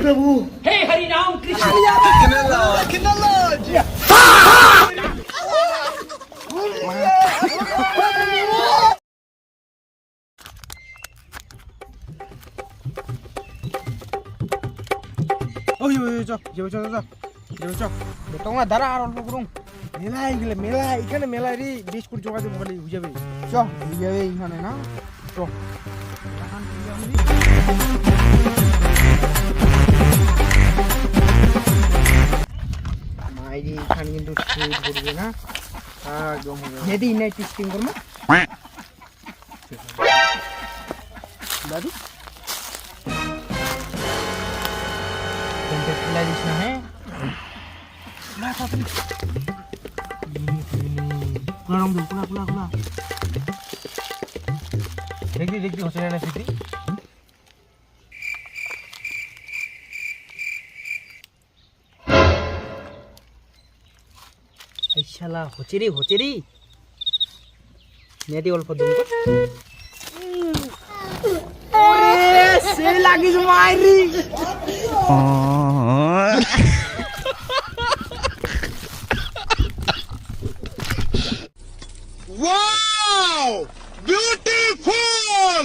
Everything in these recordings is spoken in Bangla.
प्रभु हे हरि राम कृष्ण তোমরা দাঁড়া আর অল্প করুন মেলায় গেলে মেলায় এখানে মেলায় রে বেশ করে যোগাযোগ ভালো হয়ে যাবে চ হয়ে যাবে এইখানে না চ মাইরি এখানে কিন্তু সেট করবে না একদম যেদি নাই টেস্টিং করবো দাদু খেলা দিস না হ্যাঁ দেখি হচ্ছে না স্মৃতি শালা হচ্ছে রে নেদি অল্প দুম সে লাগিস মাইরি Wow! Beautiful!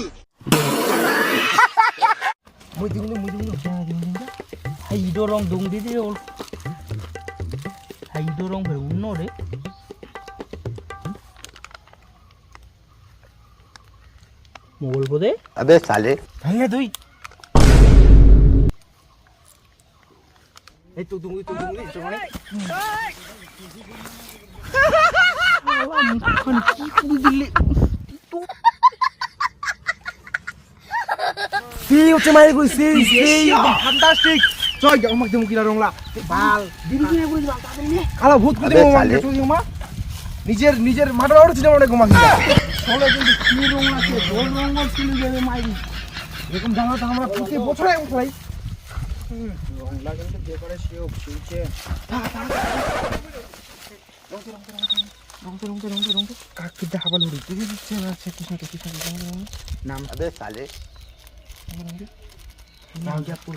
Haido rong dung di dia ol. Haido rong beruno deh. Mogol ko deh? अबे साले Hanya tuh. Itu tunggu coba nih. Bukan itu gile. Itu. See hচ্ছে মাইরে কই see fantastic. Coy gak mak demu kila rong la. Bal. Diri kina কই bal তাদের নিয়ে। কালো ভূত কই দemu mak তুই মা। নিজের মাঠে ওড় ছিল মনে গোমা কিলা। চলো কিন্তু কি রং আছে গোল রঙ ছিল যাবে মাইরি। এরকম জানো তো আমরা প্রতি বছরে উঠাই। রং লাগেন তো যে করে সেও ছিলছে। রং কাক কিটা হাবাল উড়ি তুই দিচ্ছে না কিছু নাম अबे साले রাজাপুর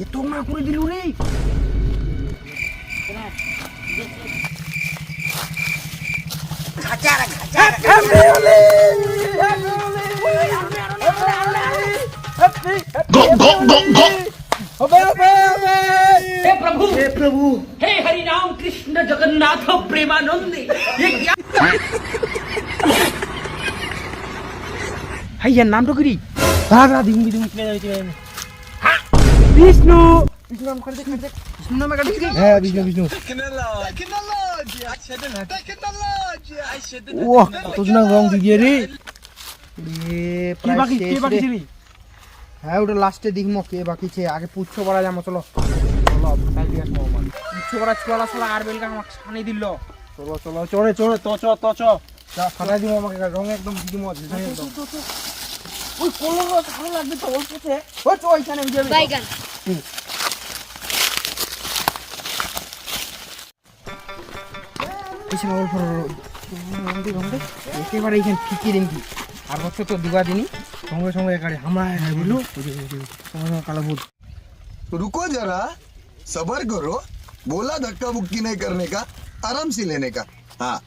এত না করে দিলু রে हे प्रभु प्रभु हे हरि राम कृष्ण जगन्नाथ प्रेमानंद ये क्या হাইয়ার নামটা করি দাদা দিন বিষ্ণু নাম করে দেখ বিষ্ণু নামে কাটিস কি হ্যাঁ বিষ্ণু ও কত না রং দিয়ে রে কে বাকি ছিলি হ্যাঁ ওটা লাস্টে দেখমো কে বাকি ছে আগে পুচ্ছ পড়া যাবো চলো ফাটাই দিয়ে আসবো আমার পুচ্ছ পড়া চলা চলা আর বেলকা আমাকে ছানি দিল চলো চড়ে তো ফাটাই দিব আমাকে রং একদম দিদিম একদম ওই কলর ভালো লাগবে তো অল্পতে ওই তো ওইখানে যাবে বাইগান এসে অল্প রঙে একেবারে এইখানে ফিকি দেখি আর বছর তো দুগা দিনই সঙ্গে একারে আমরা বুঝলো কালো ভূত रुको जरा सबर करो बोला धक्का मुक्की नहीं करने का आराम से लेने का हाँ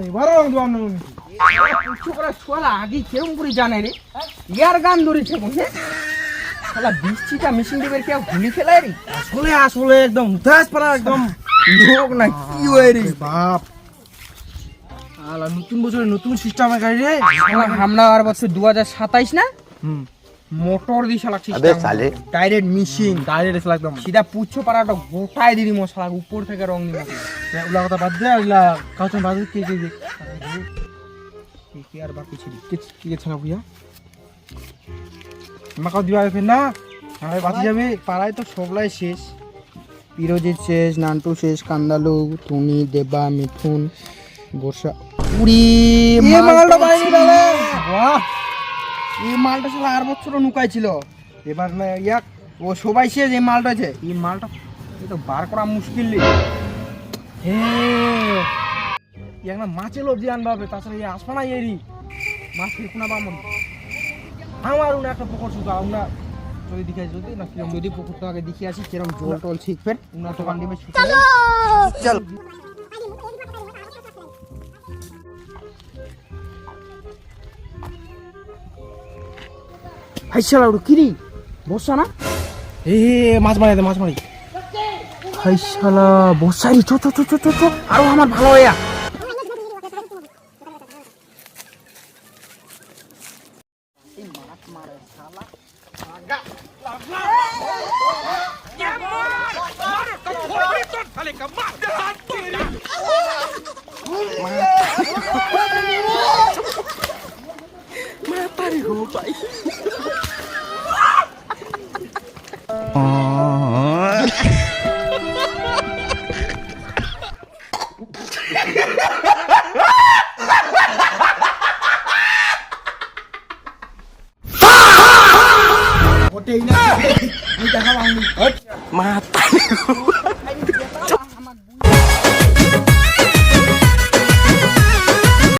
এবারও আগে কেরম করে জানে রে ইয়ার গান ধরেছে বলছে শালা বৃষ্টিটা মিশিং দেবের কেউ গুলি খেলায় রে আসলে একদম উদাস পারা একদম লোক না কি হয় রে বাপ আলা নতুন বছরে নতুন সিস্টেমে গাড়ি রে আমরা আর বছর 2027 না মোটর দিয়ে শালা अबे साले ডাইরেক্ট মিশিং ডাইরেক্ট শালা একদম সিধা পুচ্ছ পাড়াটা গোটাই দিদি মশলা উপর থেকে রং নিয়ে ওলা কথা বাদ দে ওলা কাউচন বাদ কে কি আর বাকি ছিল কি ছাড়া বুয়া মাকাও দিবা ফের না আরে বাঁচি যাবে পাড়ায় তো সবলাই শেষ পিরোজিৎ শেষ নান্টু শেষ কান্দালু টুনি দেবা মিঠুন বর্ষা উড়ি মালটা বাইরে গেল বাহ এই মালটা ছিল আর বছরও নুকাই ছিল এবার না ইয়াক ও সবাই শেষ এই মালটা আছে এই মালটা তো বার করা মুশকিল হে ইয়াক না মাছের লোভ দিয়ে আনবা হবে তাছাড়া এই আসবা না এরি মাছ ফেকুনা বামন আমার উনি একটা পুকুর শুধু আমরা যদি দেখাই যদি না কিরম যদি পুকুরটা আগে দেখে আসি কিরম জল টল শিখবেন উনার দোকান দিবে চল হাইশালা উড়ু কিরি বসা না এ মাছ মারি দে মাছ মারি হাইশালা বসাই চো চো চো চো চো আরো আমার ভালো হইয়া ওটাই না আমি দেখা পাইনি মাথা